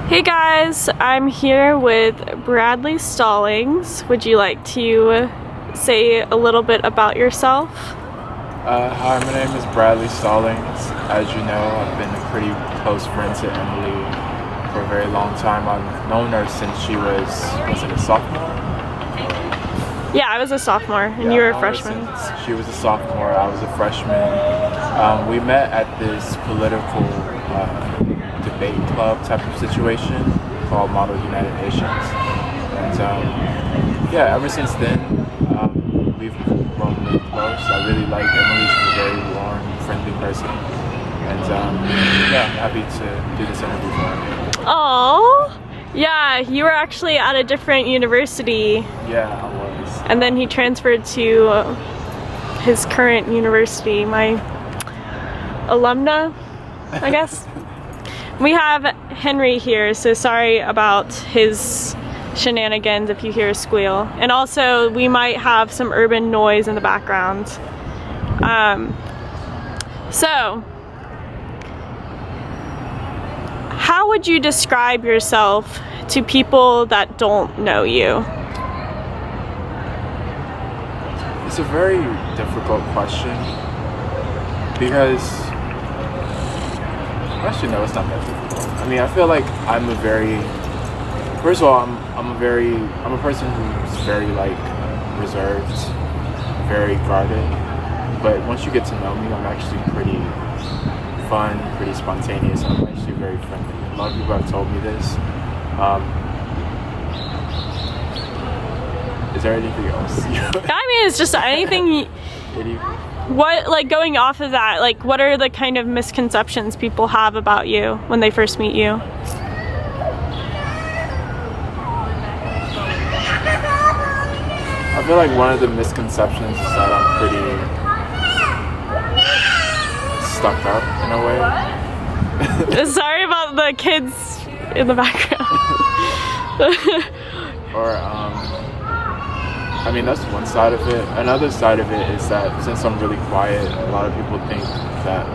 Hey guys, I'm here with Bradley Stallings. Would you like to say a little bit about yourself? Hi, my name is Bradley Stallings. As you know, I've been a pretty close friend to Emily for a very long time. I've known her since she was it a sophomore? Yeah, I was a sophomore and you were a freshman. She was a sophomore, I was a freshman. We met at this political debate club type of situation called Model United Nations. And yeah, ever since then, we've grown really close. I really like Emily. She's a very warm, friendly person. And yeah, I'm happy to do this interview for her. Oh, yeah, you were actually at a different university. Yeah, I was. And then he transferred to his current university, my alumna, I guess. We have Henry here, so sorry about his shenanigans if you hear a squeal. And also, we might have some urban noise in the background. So, how would you describe yourself to people that don't know you? It's a very difficult question because actually no, it's not that difficult. I mean, I feel like I'm a very, first of all, I'm a person who's very like reserved, very guarded. But once you get to know me, I'm actually pretty fun, pretty spontaneous. I'm actually very friendly. A lot of people have told me this. Is there anything else? I mean, it's just anything. What, like, going off of that, like, what are the kind of misconceptions people have about you when they first meet you? I feel like one of the misconceptions is that I'm pretty stuck up in a way. Sorry about the kids in the background. Or, I mean, that's one side of it. Another side of it is that since I'm really quiet, a lot of people think that,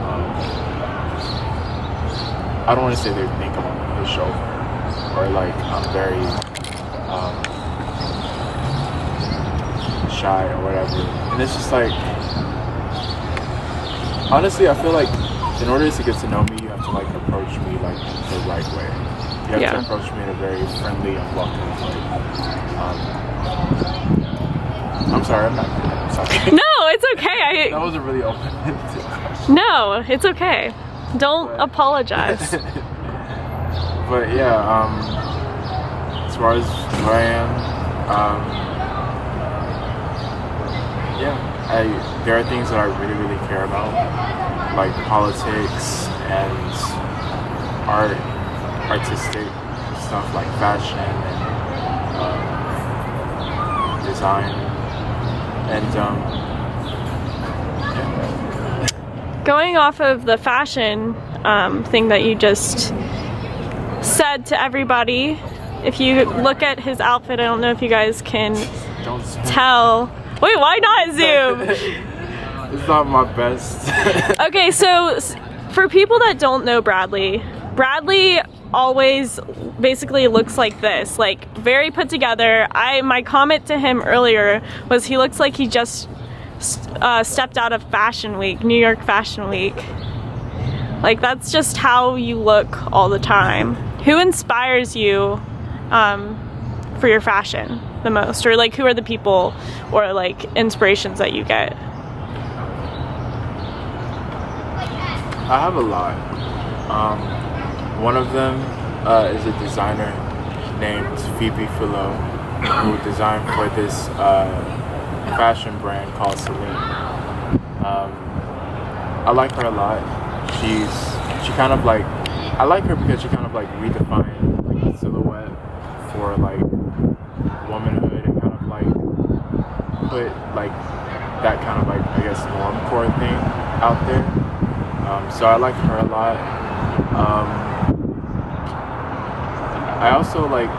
I don't want to say they think I'm a pushover or like I'm very shy or whatever. And it's just like, honestly, I feel like in order to get to know me, you have to like approach me like the right way. You have to approach me in a very friendly and welcoming way. I'm sorry, I'm sorry. No, it's okay. That was a really open-ended question. No, it's okay. Don't apologize. But yeah, as far as who I am, yeah, there are things that I really, really care about, like politics and art, artistic stuff like fashion and design. And yeah. Going off of the fashion thing that you just said to everybody, if you look at his outfit, I don't know if you guys can tell. Wait, why not zoom? It's not my best. Okay, so for people that don't know Bradley always basically looks like this, like very put together. My comment to him earlier was he looks like he just stepped out of Fashion Week, New York Fashion Week. Like, that's just how you look all the time. Who inspires you for your fashion the most? Or like, who are the people or like inspirations that you get? I have a lot. One of them is a designer named Phoebe Philo, who designed for this fashion brand called Celine. I like her a lot. She kind of like, I like her because she kind of like redefined like the silhouette for like womanhood and kind of like put like that kind of like, I guess, normcore thing out there. So I like her a lot. I also like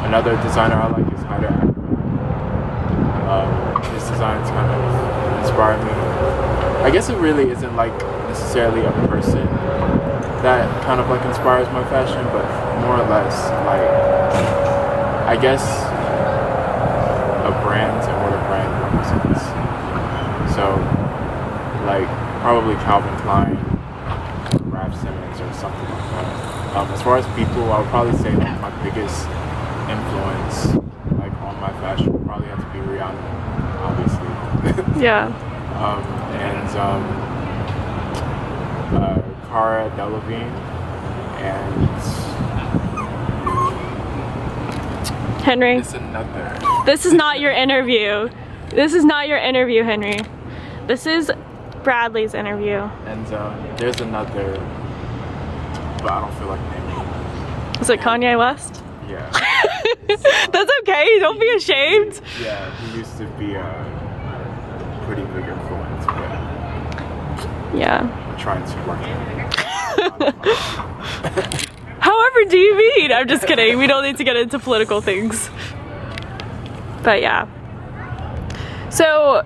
another designer I like is Hyder Ackerman. His designs kind of inspire me. I guess it really isn't like necessarily a person that kind of like inspires my fashion, but more or less like I guess a brand and what a brand represents. So like probably Calvin Klein, Raf Simons, or something like that. As far as people, I would probably say like my biggest influence like on my fashion would probably have to be Rihanna, obviously. Yeah. And Cara Delevingne and Henry. it's another. This is not your interview. This is not your interview, Henry. This is Bradley's interview. And there's another, but I don't feel like naming. Is it Kanye West? Yeah. That's okay, don't be ashamed. Yeah, he used to be a pretty big influence, but Yeah. I'm trying to work it. However do you mean? I'm just kidding. We don't need to get into political things. But yeah. So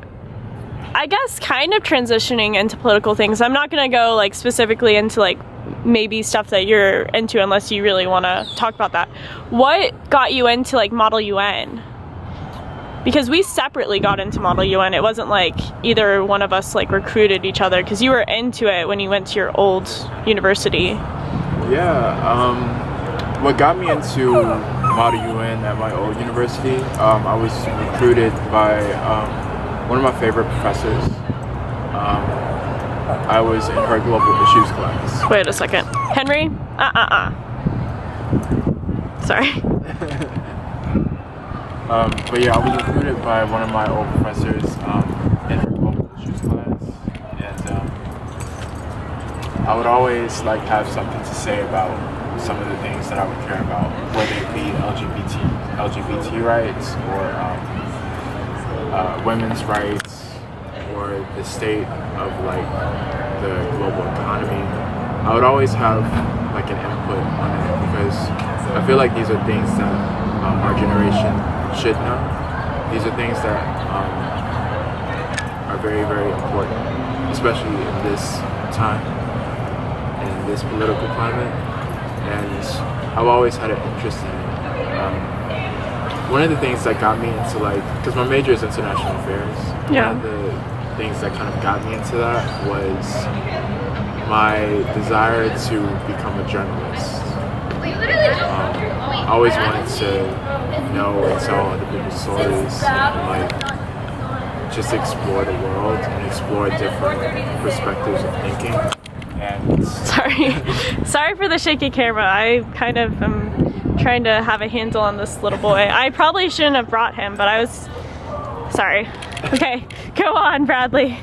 I guess kind of transitioning into political things. I'm not gonna go like specifically into like maybe stuff that you're into unless you really want to talk about that. What got you into like Model UN? Because we separately got into Model UN. It wasn't like either one of us like recruited each other, because you were into it when you went to your old university. Yeah, what got me into Model UN at my old university, I was recruited by one of my favorite professors. I was in her global issues class. Wait a second. Henry? Sorry. But yeah, I was recruited by one of my old professors in her global issues class, and I would always like have something to say about some of the things that I would care about, whether it be LGBT rights or women's rights or the state of like the global economy. I would always have like an input on it because I feel like these are things that our generation should know. These are things that are very, very important, especially in this time, in this political climate, and I've always had an interest in it. One of the things that got me into like, because my major is international affairs, Yeah. one of the things that kind of got me into that was my desire to become a journalist. I always wanted to know and tell other people's stories and like just explore the world and explore different perspectives of thinking. And Sorry for the shaky camera. I kind of am trying to have a handle on this little boy. I probably shouldn't have brought him, but I was sorry. Okay, go on, Bradley.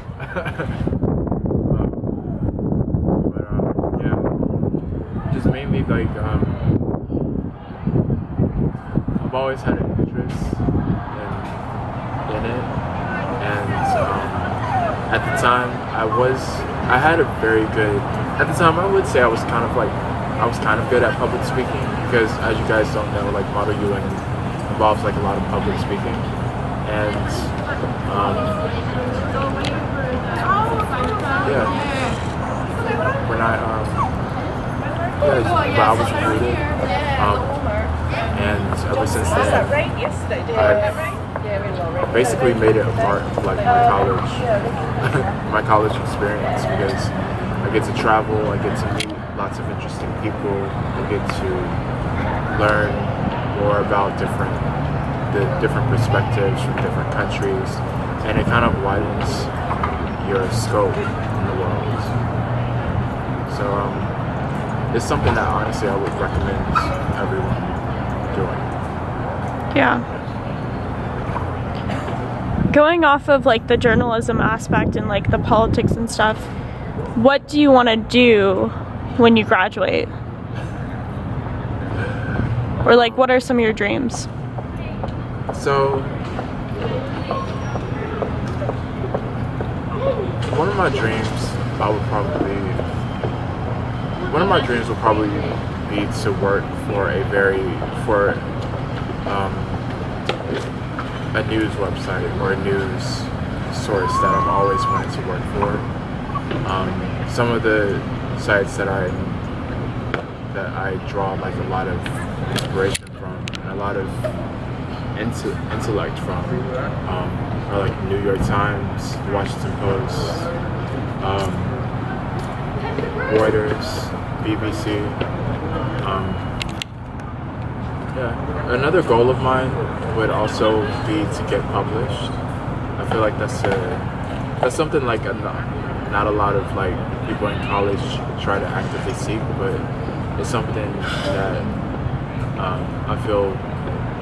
Yeah, just mainly like I've always had an interest in it, and at the time I had a very good. At the time, I would say I was kind of good at public speaking because, as you guys don't know, like Model UN involves like a lot of public speaking, and yeah, when I was recruited, and ever since then, I've basically made it a part of like my college experience because I get to travel, I get to meet lots of interesting people, I get to learn more about the different perspectives from different countries, and it kind of widens your scope in the world. So it's something that honestly I would recommend everyone doing. Yeah. Going off of like the journalism aspect and like the politics and stuff, what do you want to do when you graduate? Or like, what are some of your dreams? So, one of my dreams would probably be to work for a news website or a news source that I've always wanted to work for. Some of the sites that I'm that I draw like a lot of inspiration from, and a lot of intellect from, are like New York Times, Washington Post, Reuters, BBC. Yeah. Another goal of mine would also be to get published. I feel like that's something like not a lot of like people in college try to actively seek, but it's something that I feel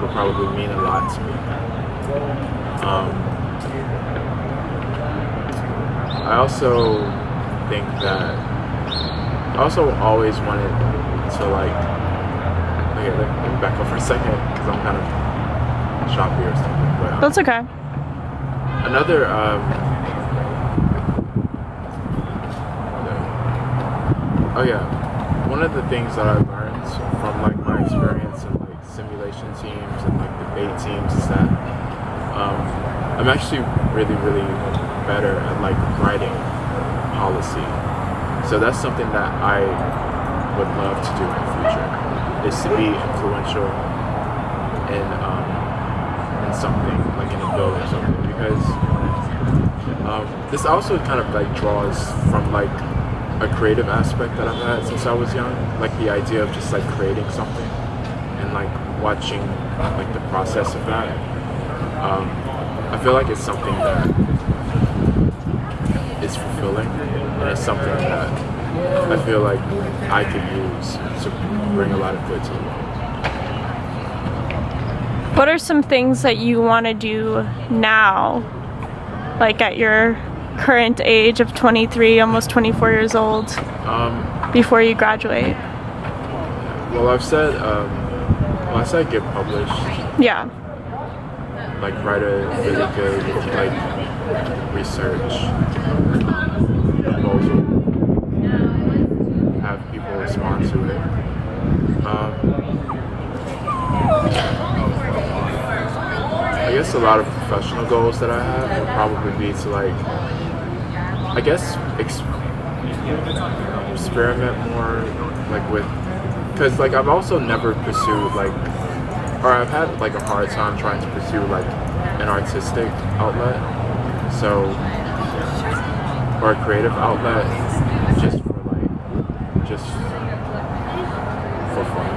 will probably mean a lot to me. I also think that I also always wanted to like. Okay, let me back up for a second because I'm kind of choppy or something. But That's okay. another oh yeah, one of the things that I learned from like my experience in like simulation teams and like debate teams is that I'm actually really better at like writing policy. So that's something that I would love to do in the future, is to be influential in something like in a bill or something, because this also kind of like draws from like a creative aspect that I've had since I was young, like the idea of just like creating something and like watching like the process of that. I feel like it's something that is fulfilling, and it's something that I feel like I could use to bring a lot of good to the world. What are some things that you want to do now, like at your current age of 23, almost 24 years old, before you graduate? Well, I've said, I said get published. Yeah. Like write a really good like research proposal, have people respond to it. I guess a lot of professional goals that I have would probably be to like, I guess experiment more like with, because like I've also never pursued like, or I've had like a hard time trying to pursue like an artistic outlet, so, or a creative outlet, just for fun.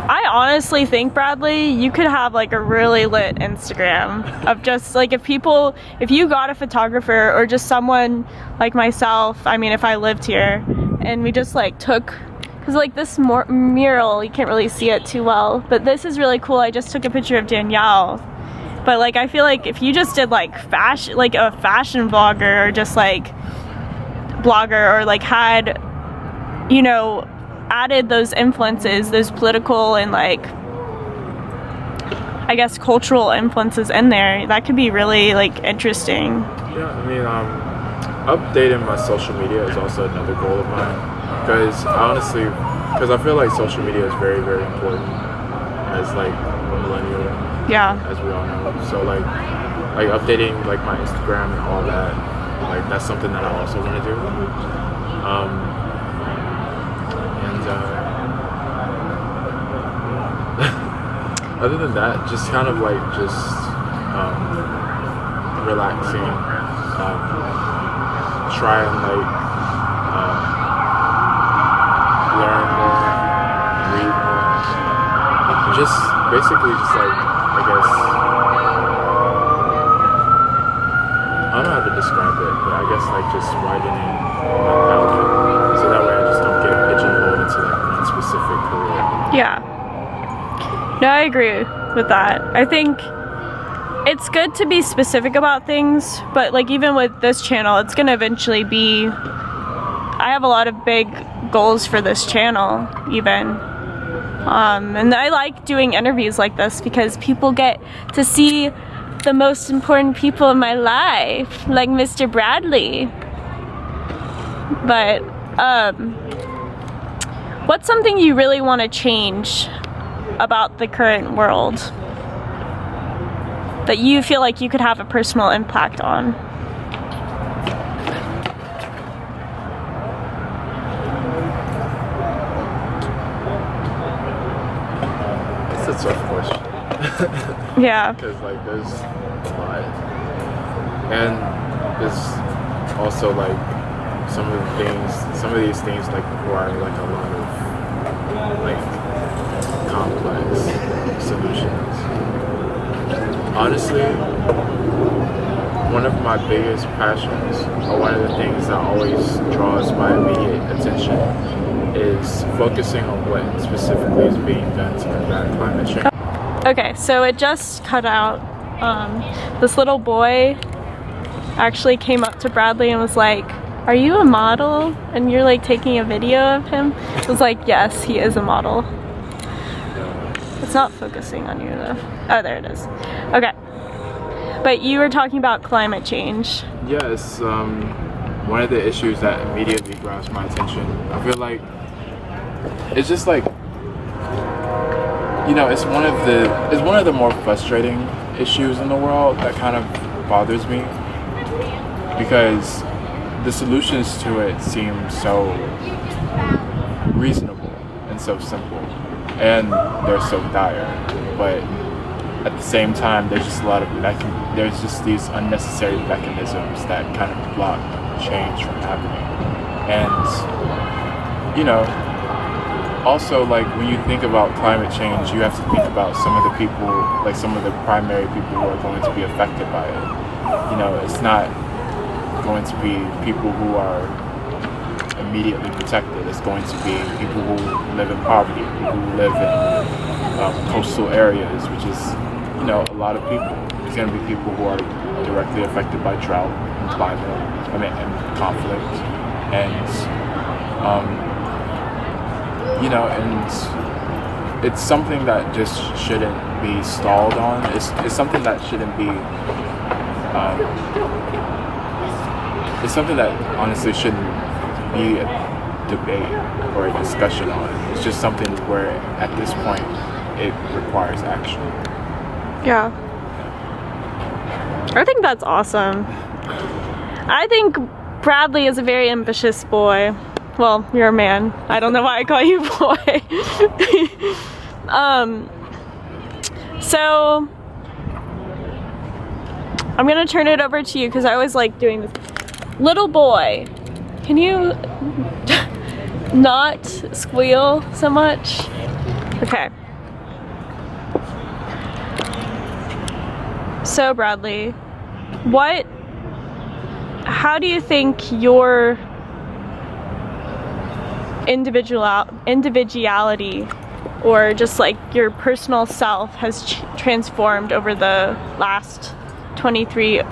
I honestly think, Bradley, you could have like a really lit Instagram of just like if you got a photographer or just someone like myself, I mean if I lived here and we just like took, because like this mural, you can't really see it too well, but this is really cool. I just took a picture of Danielle, but like I feel like if you just did like fashion, like a fashion vlogger or just like blogger, or like had, you know, added those influences, those political and like I guess cultural influences in there, that could be really like interesting. Yeah, I mean, updating my social media is also another goal of mine, because I feel like social media is very important as like a millennial. Yeah. As we all know. So like updating like my Instagram and all that, like that's something that I also want to do. Other than that, just kind of like relaxing, try and like learn more, read more, just basically just like, I guess, I don't know how to describe it, but I guess like just widening my palette, so that way I just don't get pigeonholed into like one specific career. Yeah. No, I agree with that. I think it's good to be specific about things, but like even with this channel, it's gonna eventually be, I have a lot of big goals for this channel even. And I like doing interviews like this because people get to see the most important people in my life, like Mr. Bradley. But what's something you really want to change about the current world that you feel like you could have a personal impact on? a tough question. Yeah. Because like there's a lot, and there's also like some of these things like require like a lot of like complex solutions. Honestly, one of my biggest passions, or one of the things that always draws my immediate attention, is focusing on what specifically is being done to combat climate change. Okay, so it just cut out. This little boy actually came up to Bradley and was like, "Are you a model?" And you're like taking a video of him. I was like, "Yes, he is a model." It's not focusing on you though. Oh, there it is. Okay. But you were talking about climate change. Yes, one of the issues that immediately grabs my attention, I feel like it's just like, you know, it's one of the more frustrating issues in the world that kind of bothers me, because the solutions to it seem so reasonable and so simple, and they're so dire, but at the same time there's just a lot of there's just these unnecessary mechanisms that kind of block change from happening. And you know, also, like, when you think about climate change, you have to think about some of the people, like some of the primary people who are going to be affected by it. You know, it's not going to be people who are immediately protected. It's going to be people who live in poverty, people who live in coastal areas, which is, you know, a lot of people. It's going to be people who are directly affected by drought and climate, and conflict, and you know, and it's something that just shouldn't be stalled on. It's something that shouldn't be. It's something that honestly shouldn't be a debate or a discussion on. It's just something where, at this point, it requires action. Yeah. I think that's awesome. I think Bradley is a very ambitious boy. Well, you're a man. I don't know why I call you boy. So I'm gonna turn it over to you because I always like doing this. Little boy, can you not squeal so much? Okay. So Bradley, how do you think your individuality or just like your personal self has transformed over the last 23,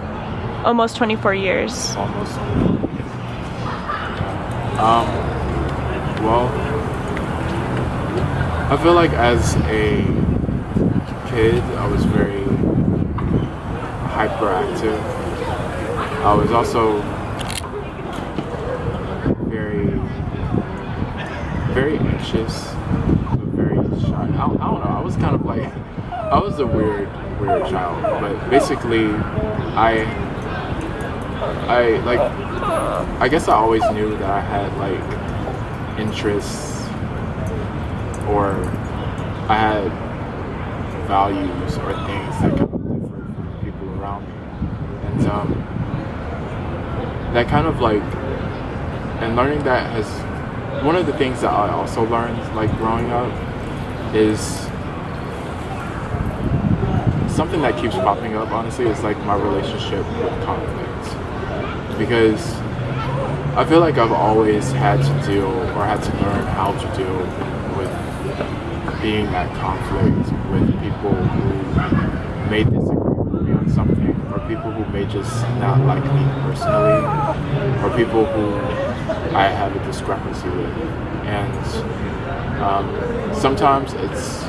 almost 24 years? Almost. Well, I feel like as a kid, I was very hyperactive. I was also very anxious, but very shy. I don't know. I was kind of like, I was a weird child. But basically, I guess I always knew that I had like interests, or I had values or things that kind of differed from people around me, and that kind of like, and learning that has. One of the things that I also learned, like growing up, is something that keeps popping up, honestly, is like my relationship with conflict. Because I feel like I've always had to deal, or had to learn how to deal with being at conflict with people who may disagree with me on something, or people who may just not like me personally, or people who I have a discrepancy with, and sometimes it's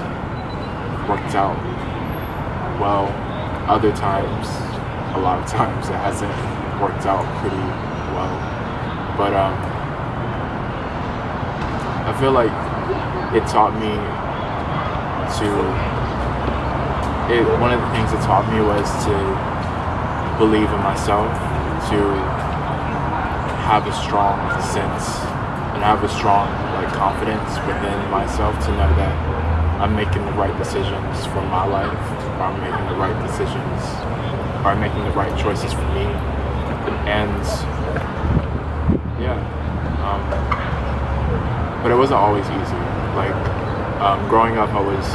worked out well. Other times, a lot of times, it hasn't worked out pretty well. But I feel like it taught me one of the things it taught me was to believe in myself, to have a strong sense and have a strong like confidence within myself, to know that I'm making the right decisions for my life, or I'm making the right decisions, or I'm making the right choices for me. And yeah, but it wasn't always easy. Like growing up, I was,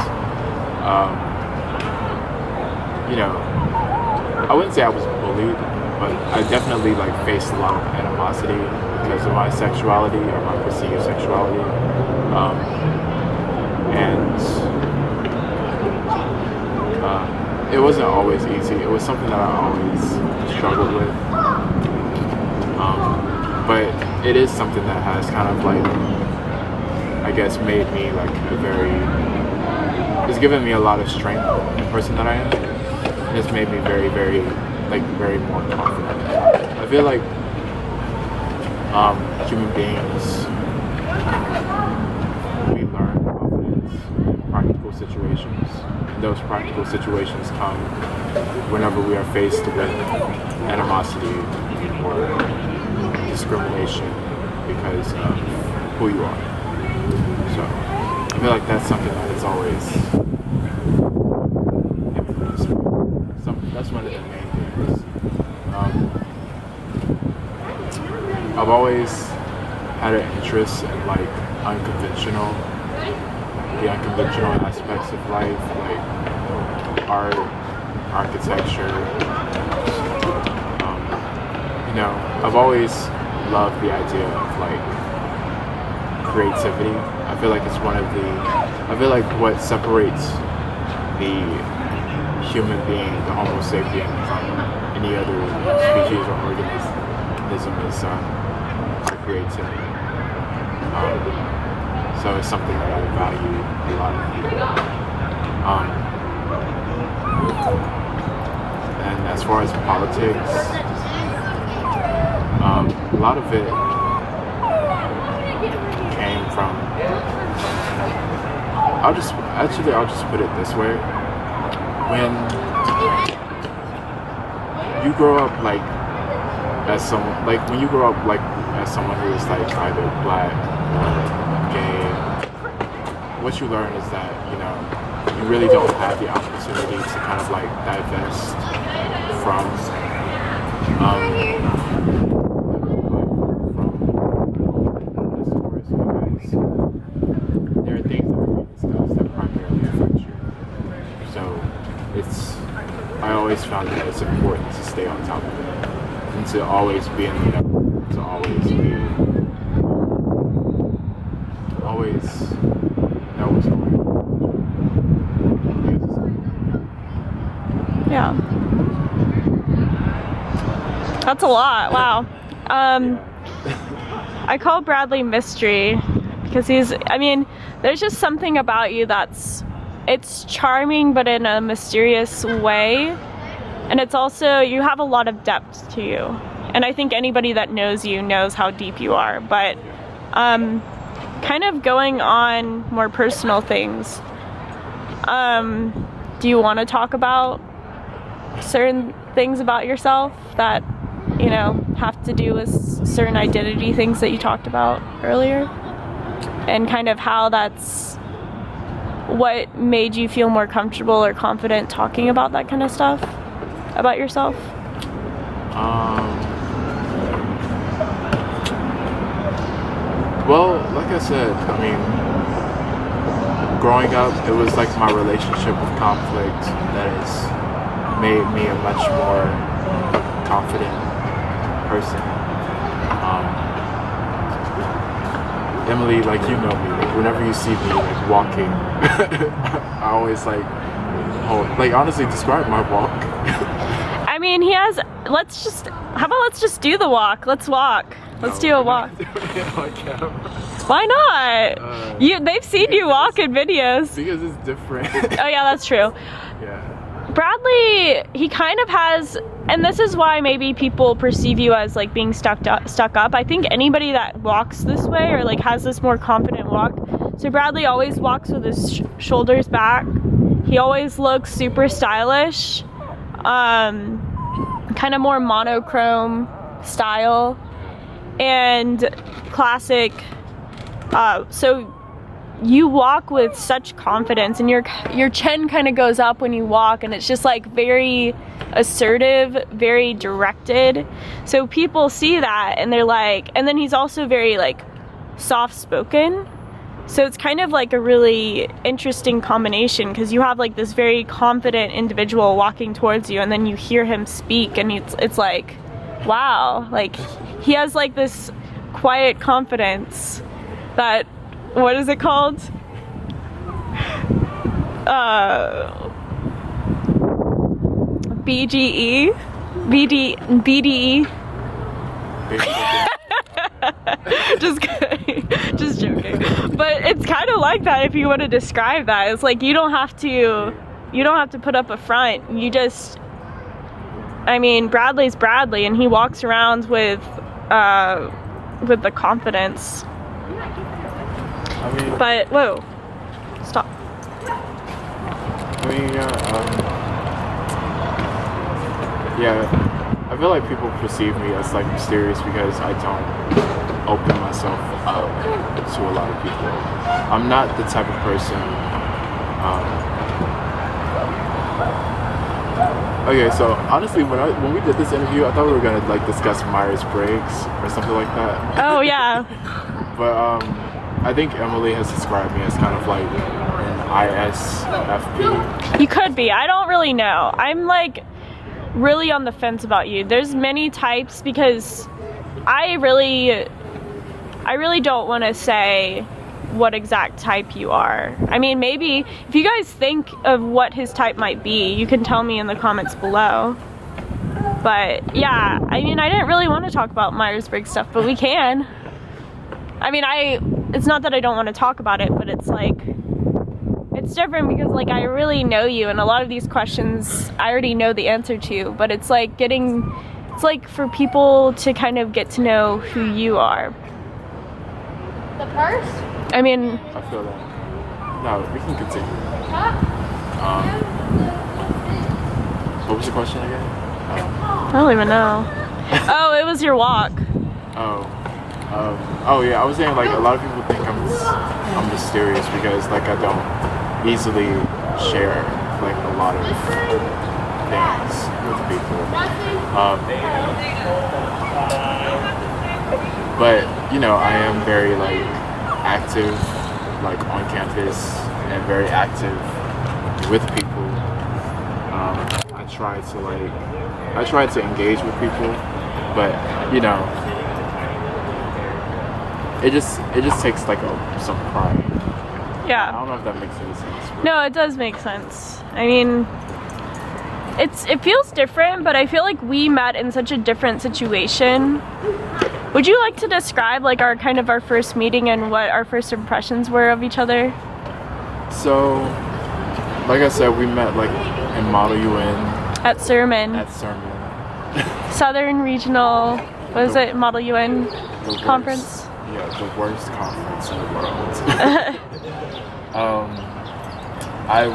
I wouldn't say I was bullied, but I definitely like faced a lot of animosity because of my sexuality or my perceived sexuality. It wasn't always easy. It was something that I always struggled with. But it is something that has kind of like, I guess, made me like it's given me a lot of strength in the person that I am. And it's made me very, very, very more confident. I feel like human beings, we learn confidence in practical situations. And those practical situations come whenever we are faced with animosity or discrimination because of who you are. So I feel like that's something that is always influenced me. That's one of the main things. I've always had an interest in like the unconventional aspects of life, like art, architecture. I've always loved the idea of like creativity. I feel like what separates the human being, the Homo sapien, from any other species or organism is our creativity. So it's something that I value a lot. And as far as politics, a lot of it came from. I'll just put it this way: when you grow up as someone who is like either black or gay, what you learn is that you really don't have the opportunity to kind of like divest from there are things that we discuss that primarily affect you. So I always found that it's important to stay on top of it and to always be in the know, to always know what's going on. Yeah. That's a lot. Wow. I call Bradley Mystery because there's just something about you it's charming but in a mysterious way, and it's also, you have a lot of depth to you, and I think anybody that knows you knows how deep you are. But kind of going on more personal things, do you want to talk about certain things about yourself that have to do with certain identity things that you talked about earlier, and kind of how that's what made you feel more comfortable or confident talking about that kind of stuff about yourself? Well, like I said, growing up, it was like my relationship with conflict that has made me a much more confident person. Emily, like, you know me, like, whenever you see me like walking, I always honestly describe my walk. Let's just do the walk. Let's walk. Let's do a walk. Why not? They've seen you walk in videos. Because it's different. Oh yeah, that's true. Yeah. Bradley, he kind of has, and this is why maybe people perceive you as like being stuck up. I think anybody that walks this way or like has this more confident walk. So Bradley always walks with his shoulders back. He always looks super stylish, kind of more monochrome style and classic. So you walk with such confidence, and your chin kind of goes up when you walk, and it's just like very assertive, very directed. So people see that and they're like, and then he's also very like soft spoken. So it's kind of like a really interesting combination, because you have like this very confident individual walking towards you, and then you hear him speak, and it's like, wow, like he has like this quiet confidence that, what is it called? BGE? BDE? Just kidding. Just joking. But it's kind of like that if you want to describe that. It's like you don't have to put up a front. You just, I mean, Bradley's Bradley, and he walks around with the confidence. I mean, but whoa, stop. I mean, I feel like people perceive me as like mysterious because I don't open myself up to a lot of people. I'm not the type of person. Okay, so honestly, when we did this interview, I thought we were gonna like discuss Myers-Briggs or something like that. Oh yeah. But I think Emily has described me as kind of like an ISFP. You could be. I don't really know. I'm like really on the fence about you. There's many types, because I really don't want to say what exact type you are. I mean, maybe if you guys think of what his type might be, you can tell me in the comments below. But yeah, I mean, I didn't really want to talk about Myers-Briggs stuff, but we can. I mean, it's not that I don't want to talk about it, but it's like, it's different because like I really know you, and a lot of these questions I already know the answer to, but it's like it's like for people to kind of get to know who you are. The purse? I mean, I feel that. No, we can continue. What was the question again? I don't even know. Oh, it was your walk. Oh yeah, I was saying like a lot of people think I'm mysterious because like I don't easily share like a lot of things with people. But you know, I am very like active like on campus and very active with people. I try to engage with people, but you know, it just takes like some pride. Yeah. I don't know if that makes any sense. No, it does make sense. I mean, it feels different, but I feel like we met in such a different situation. Would you like to describe like our first meeting and what our first impressions were of each other? So, like I said, we met like in Model UN. At Sermon. Southern Regional, what is it, Model UN conference? Yeah, the worst conference in the world. I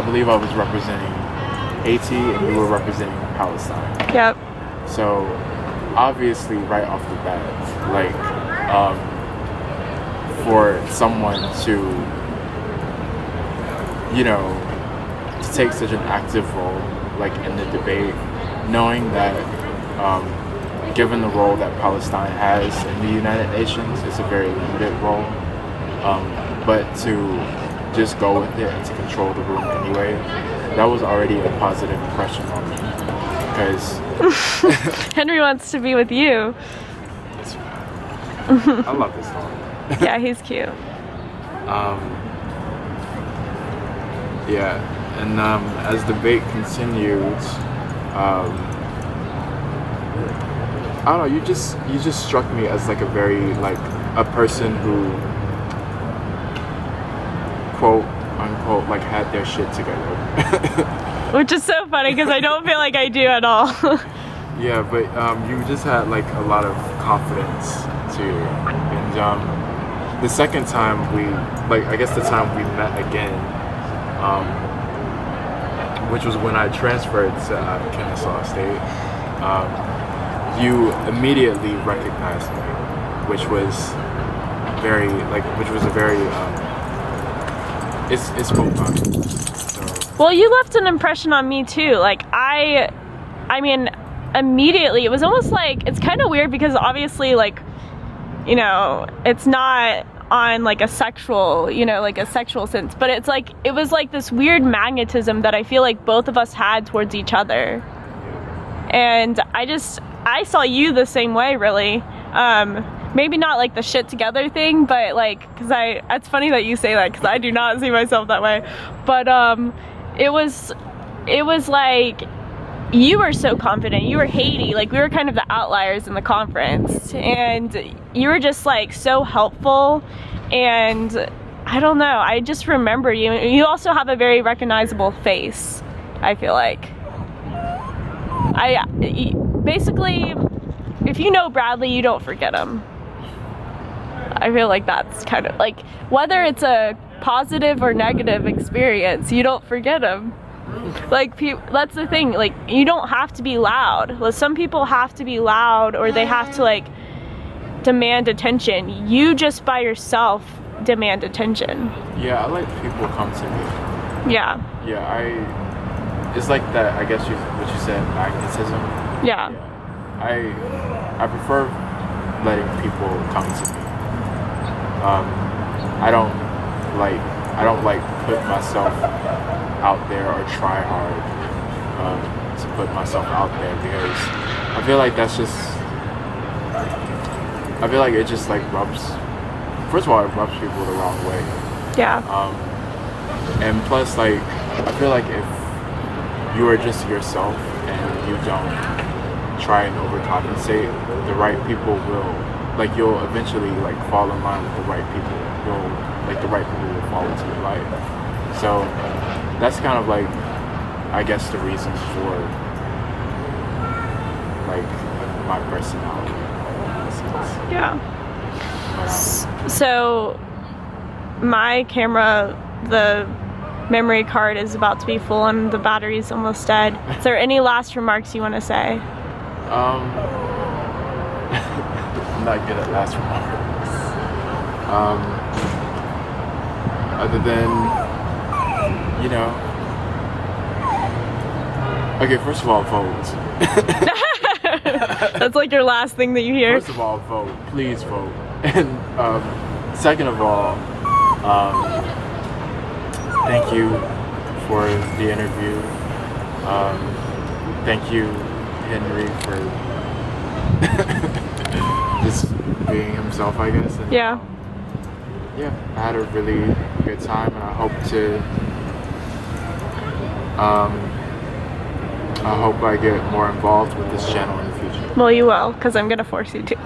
believe I was representing Haiti and you were representing Palestine. Yep. So obviously right off the bat, like for someone to, you know, to take such an active role like in the debate, knowing that given the role that Palestine has in the United Nations, it's a very limited role, but to just go with it and to control the room anyway, that was already a positive impression on me, because Henry wants to be with you. I love this song. Yeah, he's cute. Yeah, and as the debate continued, I don't know, you just struck me as like a very like a person who quote unquote like had their shit together. Which is so funny because I don't feel like I do at all. Yeah, but you just had like a lot of confidence too, and the second time I guess the time we met again, which was when I transferred to Kennesaw State, you immediately recognized me, which was very which was a very it spoke volumes. So Well, you left an impression on me too. Like I mean, immediately it was almost like, it's kind of weird because obviously, like, you know, it's not on like a sexual, you know, like a sexual sense, but it's like, it was like this weird magnetism that I feel like both of us had towards each other. And I saw you the same way, really. Maybe not like the shit together thing, but like, cause it's funny that you say that, cause I do not see myself that way. But it was like, you were so confident, you were Haiti, like we were kind of the outliers in the conference, and you were just like so helpful, and I don't know, I just remember you. You also have a very recognizable face, I feel like. Basically, if you know Bradley, you don't forget him. I feel like that's kind of like, whether it's a positive or negative experience, you don't forget him. Like, that's the thing, like, you don't have to be loud. Like, some people have to be loud, or they have to like demand attention. You just by yourself demand attention. yeah, I like people come to me. Yeah. It's like that, I guess what you said, magnetism. Yeah. I prefer letting people come to me. I don't like put myself out there or try hard to put myself out there, because I feel like it just like rubs. First of all, it rubs people the wrong way. Yeah. And plus, like, I feel like if you are just yourself and you don't try and overcompensate, the right people will, like, you'll eventually like fall in line with the right people. The right people will fall into your life. So that's kind of like, I guess, the reason for like my personality. Yeah. So my camera, the memory card is about to be full and the battery's almost dead. Is there any last remarks you want to say? I'm not good at last remarks. Other than, you know, okay, first of all, vote. That's like your last thing that you hear? First of all, vote. Please vote. And second of all, thank you for the interview. Thank you, Henry, for just being himself, I guess. And, Yeah. yeah, I had a really good time, and I hope I get more involved with this channel in the future. Well, you will, because I'm going to force you to.